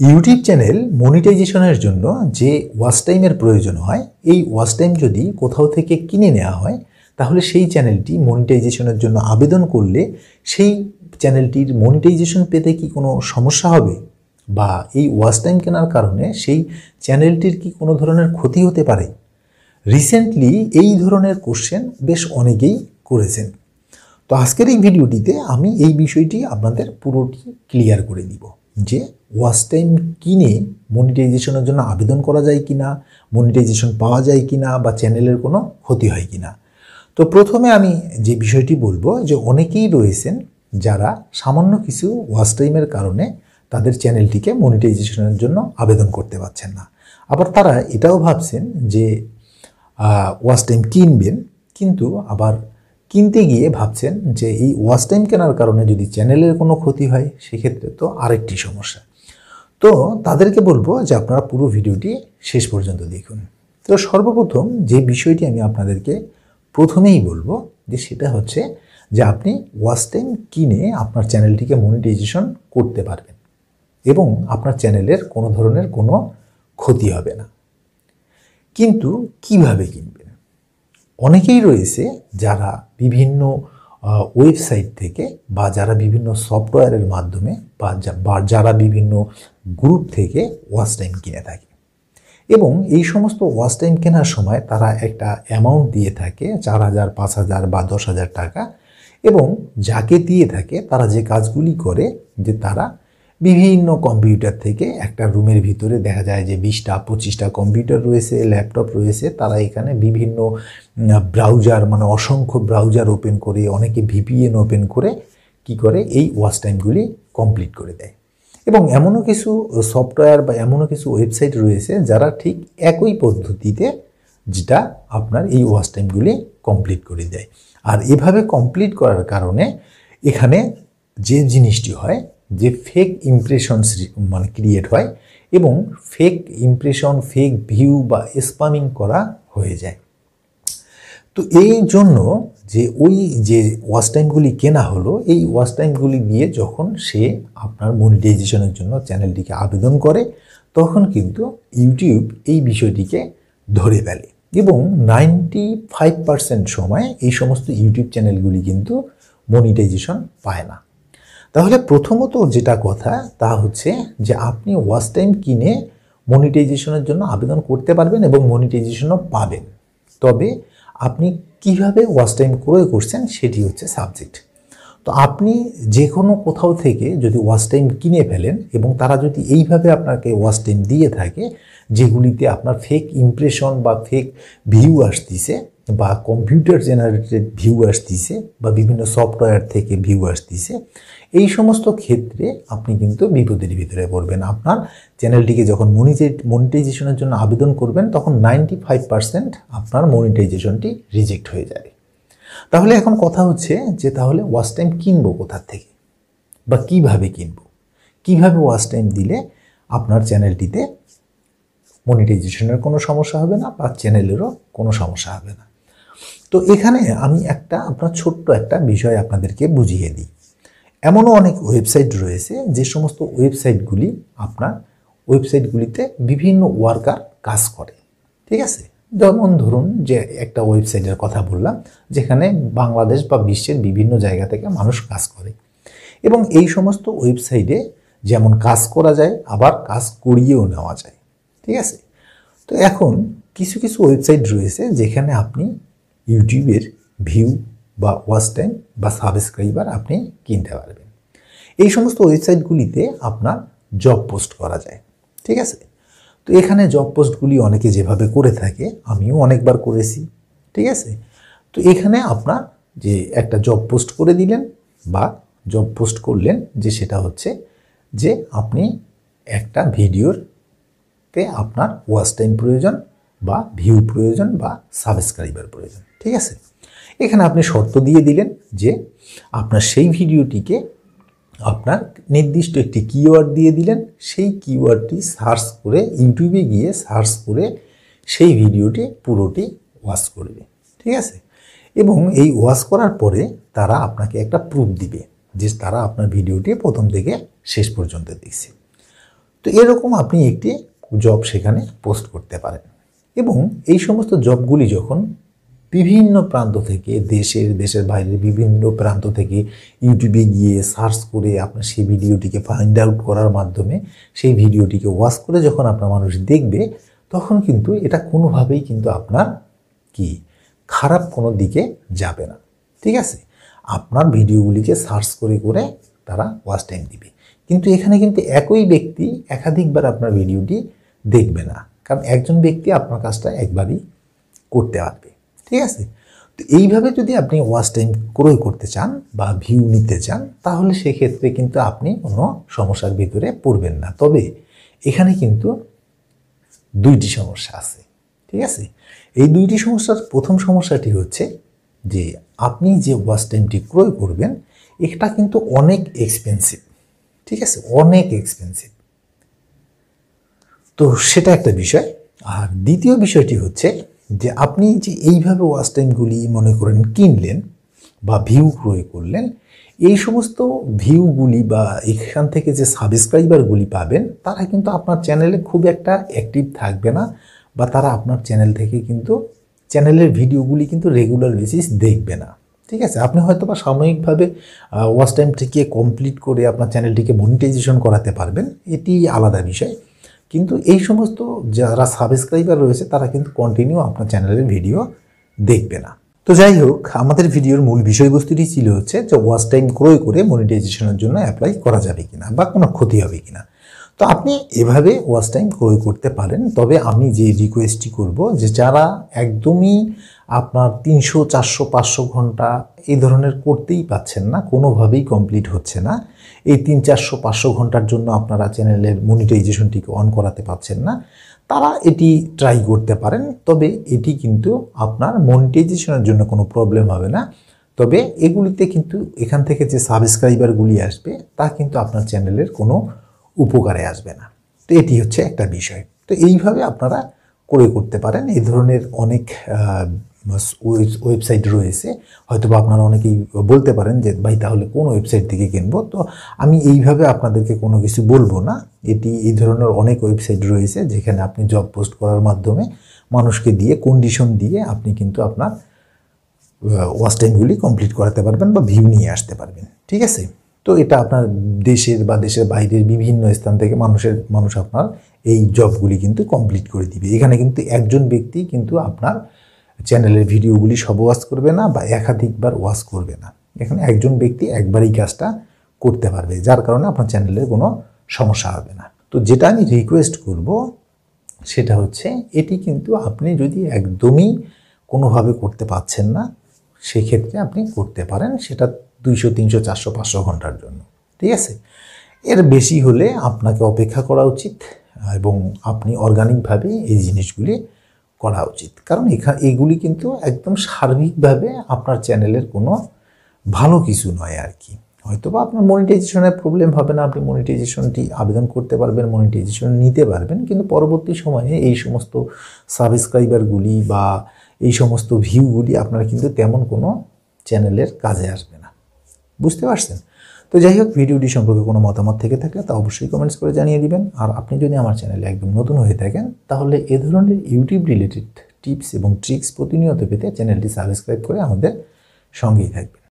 YouTube channel মনিটাইজেশনের জন্য যে ওয়াচ টাইমের প্রয়োজন হয়, এই ওয়াচ টাইম যদি কোথাও থেকে কিনে নেওয়া হয় তাহলে সেই চ্যানেলটি মনিটাইজেশনের জন্য আবেদন করলে সেই চ্যানেলটির মনিটাইজেশন পেতে কি কোনো সমস্যা হবে, বা এই ওয়াচ টাইম কেনার কারণে সেই চ্যানেলটির কি কোনো ধরনের ক্ষতি হতে পারে। রিসেন্টলি এই ধরনের কোশ্চেন বেশ অনেকেই করেছেন। তো আজকের এই ভিডিওটিতে আমি এই বিষয়টি আপনাদের পুরোটি ক্লিয়ার করে দিব যে ওয়াচ টাইম কিনে মনিটাইজেশনের জন্য আবেদন করা যায় কিনা, মনিটাইজেশন পাওয়া যায় কিনা, বা চ্যানেলের কোনো ক্ষতি হয় কিনা। তো প্রথমে আমি যে বিষয়টি বলবো যে অনেকেই রয়েছেন যারা সামান্য কিছু ওয়াচ টাইমের কারণে তাদের চ্যানেলটিকে মনিটাইজেশনের জন্য আবেদন করতে পারছেন না। আবার তারা এটাও ভাবছেন যে ওয়াচ টাইম কিনবেন, কিন্তু আবার কিনতে গিয়ে ভাবছেন যে এই ওয়াচ টাইম কেনার কারণে যদি চ্যানেলের কোনো ক্ষতি হয় সেক্ষেত্রে তো আরেকটি সমস্যা। তো তাদেরকে বলবো যে আপনারা পুরো ভিডিওটি শেষ পর্যন্ত দেখুন। তো সর্বপ্রথম যে বিষয়টি আমি আপনাদেরকে প্রথমেই বলবো যে সেটা হচ্ছে যে আপনি ওয়াচ টাইম কিনে আপনার চ্যানেলটিকে মনিটাইজেশন করতে পারবেন এবং আপনার চ্যানেলের কোনো ধরনের কোনো ক্ষতি হবে না। কিন্তু কিভাবে কিনবেন? অনেকেই রয়েছে যারা বিভিন্ন ওয়েবসাইট থেকে বা যারা বিভিন্ন সফটওয়্যারের মাধ্যমে বা যারা বিভিন্ন গ্রুপ থেকে ওয়াচ টাইম কিনে থাকে, এবং এই সমস্ত ওয়াচ টাইম কেনার সময় তারা একটা অ্যামাউন্ট দিয়ে থাকে 4,000, 5,000 বা 10,000 টাকা, এবং যাকে দিয়ে থাকে তারা যে কাজগুলি করে যে তারা বিভিন্ন কম্পিউটার থেকে একটা রুমের ভিতরে দেখা যায় যে 20টা 25টা কম্পিউটার রয়েছে, ল্যাপটপ রয়েছে, তারা এখানে বিভিন্ন ব্রাউজার মানে অসংখ্য ব্রাউজার ওপেন করে, অনেকে ভিপিএন ওপেন করে কি করে এই ওয়াচ টাইমগুলি কমপ্লিট করে দেয়। এবং এমনও কিছু সফটওয়্যার বা এমনও কিছু ওয়েবসাইট রয়েছে যারা ঠিক একই পদ্ধতিতে যেটা আপনার এই ওয়াচ টাইমগুলি কমপ্লিট করে দেয়। আর এভাবে কমপ্লিট করার কারণে এখানে যে জিনিসটি হয় যে ফেক ইমপ্রেশন মানে ক্রিয়েট হয়, এবং ফেক ইমপ্রেশন, ফেক ভিউ বা স্প্যামিং করা হয়ে যায়। তো এই জন্য যে ওই যে ওয়াচ টাইমগুলি কেনা হলো, এই ওয়াচ টাইমগুলি দিয়ে যখন সে আপনার মনিটাইজেশনের জন্য চ্যানেলটিকে আবেদন করে তখন কিন্তু ইউটিউব এই বিষয়টিকে ধরে ফেলে, এবং 95% সময় এই সমস্ত ইউটিউব চ্যানেলগুলি কিন্তু মনিটাইজেশন পায় না। তাহলে প্রথমত যেটা কথা তা হচ্ছে যে আপনি ওয়াচ টাইম কিনে মনিটাইজেশনের জন্য আবেদন করতে পারবেন এবং মনিটাইজেশনও পাবেন, তবে আপনি কিভাবে ওয়াচ টাইম ক্রয় করছেন সেটি হচ্ছে সাবজেক্ট। তো আপনি যে কোনো কোথাও থেকে যদি ওয়াচ টাইম কিনে ফেলেন এবং তারা যদি এইভাবে আপনাকে ওয়াচ টাইম দিয়ে থাকে যেগুলিতে আপনার ফেক ইমপ্রেশন বা ফেক ভিউ আসতেছে বা কম্পিউটার জেনারেটেড ভিউ আসতেছে বা বিভিন্ন সফটওয়্যার থেকে ভিউ আসতেছে, এই সমস্ত ক্ষেত্রে আপনি কিন্তু বিপদের ভিতরে পড়বেন। আপনার চ্যানেলটিকে যখন মনিটাইজেশনের জন্য আবেদন করবেন তখন 95% আপনার মনিটাইজেশনটি রিজেক্ট হয়ে যাবে। তাহলে এখন কথা হচ্ছে যে তাহলে ওয়াচ টাইম কিনবো কোথা থেকে বা কিভাবে কিনবো, কিভাবে ওয়াচ টাইম দিলে আপনার চ্যানেলটিতে মনিটাইজেশনের কোনো সমস্যা হবে না বা চ্যানেলেরও কোনো সমস্যা হবে না। তো এখানে আমি আপনার ছোট্ট একটা বিষয় আপনাদেরকে বুঝিয়ে দিই। এমনও অনেক ওয়েবসাইট রয়েছে যে সমস্ত ওয়েবসাইটগুলিতে বিভিন্ন ওয়ার্কার কাজ করে, ঠিক আছে। যেমন ধরুন যে একটা ওয়েবসাইটের কথা বললাম যেখানে বাংলাদেশ বা বিশ্বের বিভিন্ন জায়গা থেকে মানুষ কাজ করে, এবং এই সমস্ত ওয়েবসাইটে যেমন কাজ করা যায় আবার কাজ করিয়েও নেওয়া যায়, ঠিক আছে। তো এখন কিছু কিছু ওয়েবসাইট রয়েছে যেখানে আপনি ইউটিউবের ভিউ বা ওয়াচ টাইম বা সাবস্ক্রাইবার আপনি কিনতে পারবেন। এই সমস্ত ওয়েবসাইটগুলিতে আপনার জব পোস্ট করা যায়, ঠিক আছে। তো এখানে জব পোস্টগুলি অনেকে যেভাবে করে থাকে আমিও অনেকবার করেছি, ঠিক আছে। তো এখানে আপনার যে একটা জব পোস্ট করে দিলেন বা জব পোস্ট করলেন যে সেটা হচ্ছে যে আপনি একটা ভিডিওতে আপনার ওয়াচ টাইম প্রয়োজন বা ভিউ প্রয়োজন বা সাবস্ক্রাইবার প্রয়োজন, ঠিক আছে। এখানে আপনি শর্ত দিয়ে দিলেন যে আপনার সেই ভিডিওটিকে আপনার নির্দিষ্ট একটি কিওয়ার্ড দিয়ে দিলেন, সেই কিওয়ার্ডটি সার্চ করে ইউটিউবে গিয়ে সার্চ করে সেই ভিডিওটি পুরোটি ওয়াচ করবে, ঠিক আছে। এবং এই ওয়াচ করার পরে তারা আপনাকে একটা প্রুফ দিবে যে তারা আপনার ভিডিওটি প্রথম থেকে শেষ পর্যন্ত দেখছে। তো এরকম আপনি একটি জব সেখানে পোস্ট করতে পারেন এবং এই সমস্ত জবগুলি যখন বিভিন্ন প্রান্ত থেকে দেশের বাইরের বিভিন্ন প্রান্ত থেকে ইউটিউবে গিয়ে সার্চ করে আপনার সেই ভিডিওটিকে ফাইন্ড আউট করার মাধ্যমে সেই ভিডিওটিকে ওয়াচ করে যখন আপনার মানুষ দেখবে, তখন কিন্তু এটা কোনোভাবেই কিন্তু আপনার কি খারাপ কোনো দিকে যাবে না। ঠিক আছে, আপনার ভিডিওগুলিকে সার্চ করে করে তারা ওয়াচ টাইম দিবে, কিন্তু এখানে কিন্তু একই ব্যক্তি একাধিকবার আপনার ভিডিওটি দেখবে না, কারণ একজন ব্যক্তি আপনার কাজটা একবারই করতে পারবে। ঠিক আছে, তো এইভাবে যদি আপনি ওয়াচ টাইম ক্রয় করতে চান বা ভিউ নিতে চান, তাহলে সেক্ষেত্রে কিন্তু আপনি কোনো সমস্যার ভিতরে পড়বেন না। তবে এখানে কিন্তু দুইটি সমস্যা আছে। ঠিক আছে, এই দুইটি সমস্যার প্রথম সমস্যাটি হচ্ছে যে আপনি যে ওয়াচ টাইমটি ক্রয় করবেন এটা কিন্তু অনেক এক্সপেন্সিভ। ঠিক আছে, অনেক এক্সপেন্সিভ, তো সেটা একটা বিষয়। আর দ্বিতীয় বিষয়টি হচ্ছে যে আপনি যে এইভাবে ওয়াচ টাইমগুলি মনে করেন কিনলেন বা ভিউ ক্রয় করলেন, এই সমস্ত ভিউগুলি বা এখান থেকে যে সাবস্ক্রাইবারগুলি পাবেন তারা কিন্তু আপনার চ্যানেলে খুব একটা অ্যাক্টিভ থাকবে না, বা তারা আপনার চ্যানেল থেকে কিন্তু চ্যানেলের ভিডিওগুলি কিন্তু রেগুলার বেসিস দেখবে না। ঠিক আছে, আপনি হয়তো বা সাময়িকভাবে ওয়াচ টাইমটিকে কমপ্লিট করে আপনার চ্যানেলটিকে মনিটাইজেশন করাতে পারবেন, এটি আলাদা বিষয়, কিন্তু এই সমস্ত যারা সাবস্ক্রাইবার রয়েছে তারা কিন্তু কন্টিনিউ আপনার চ্যানেলের ভিডিও দেখবে না। তো যাই হোক, আমাদের ভিডিওর মূল বিষয়বস্তুটি ছিল হচ্ছে যে ওয়াচ টাইম ক্রয় করে মনিটাইজেশনের জন্য অ্যাপ্লাই করা যাবে কিনা বা কোনো ক্ষতি হবে কিনা। তো আপনি এভাবে ওয়াচ টাইম ক্রয় করতে পারেন, তবে আমি যে রিকোয়েস্টটি করব যে যারা একদমই আপনার 300, 400, 500 ঘন্টা এই ধরনের করতেই পাচ্ছেন না, কোনোভাবেই কমপ্লিট হচ্ছে না, এই 300, 400, 500 ঘন্টার জন্য আপনারা চ্যানেলের মনিটাইজেশনটিকে অন করাতে পাচ্ছেন না, তারা এটি ট্রাই করতে পারেন। তবে এটি কিন্তু আপনার মনিটাইজেশনের জন্য কোনো প্রবলেম হবে না, তবে এগুলিতে কিন্তু এখান থেকে যে সাবস্ক্রাইবারগুলি আসবে তা কিন্তু আপনার চ্যানেলের কোনো উপকারে আসবে না। তো এটি হচ্ছে একটা বিষয়। তো এইভাবে আপনারা করে করতে পারেন। এই ধরনের অনেক ওয়েবসাইট রয়েছে, হয়তো বা আপনারা অনেকেই বলতে পারেন যে ভাই তাহলে কোন ওয়েবসাইট থেকে কিনবো। তো আমি এইভাবে আপনাদেরকে কোনো কিছু বলবো না, এই ধরনের অনেক ওয়েবসাইট রয়েছে যেখানে আপনি জব পোস্ট করার মাধ্যমে মানুষকে দিয়ে কন্ডিশন দিয়ে আপনি কিন্তু আপনার ওয়াচ টাইমগুলি কমপ্লিট করাতে পারবেন বা ভিউ নিয়ে আসতে পারবেন। ঠিক আছে, তো এটা আপনার দেশের বা দেশের বাইরের বিভিন্ন স্থান থেকে মানুষ আপনার এই জবগুলি কিন্তু কমপ্লিট করে দিবে। এখানে কিন্তু একজন ব্যক্তি কিন্তু আপনার চ্যানেলের ভিডিওগুলি সব ওয়াচ করবে না বা একাধিকবার ওয়াচ করবে না, এখানে একজন ব্যক্তি একবারই কাজটা করতে পারবে, যার কারণে আপনার চ্যানেলের কোনো সমস্যা হবে না। তো যেটা আমি রিকোয়েস্ট করব সেটা হচ্ছে এটি কিন্তু আপনি যদি একদমই কোনোভাবে করতে পারছেন না, সেক্ষেত্রে আপনি করতে পারেন সেটা 200, 300, 400, 500 ঘন্টার জন্য। ঠিক আছে, এর বেশি হলে আপনাকে অপেক্ষা করা উচিত এবং আপনি অর্গানিকভাবে এই জিনিসগুলি করা উচিত, কারণ এগুলি কিন্তু একদম সার্বিকভাবে আপনার চ্যানেলের কোনো ভালো কিছু নয় আর কি। হয়তো বা আপনার মনিটাইজেশনের প্রবলেম হবে না, আপনি মনিটাইজেশনটি আবেদন করতে পারবেন, মনিটাইজেশন নিতে পারবেন, কিন্তু পরবর্তী সময়ে এই সমস্ত সাবস্ক্রাইবারগুলি বা এই সমস্ত ভিউগুলি আপনার কিন্তু তেমন কোনো চ্যানেলের কাজে আসবে না। বুঝতে পারছেন? তো যাই হোক, ভিডিওটি সম্পর্কে কোনো মতামত থেকে থাকলে তা অবশ্যই কমেন্টস করে জানিয়ে দিবেন। আর আপনি যদি আমার চ্যানেলে একদম নতুন হয়ে থাকেন তাহলে এ ধরনের ইউটিউব রিলেটেড টিপস এবং ট্রিক্স প্রতিনিয়ত পেতে চ্যানেলটি সাবস্ক্রাইব করে আমাদের সঙ্গেই থাকবেন।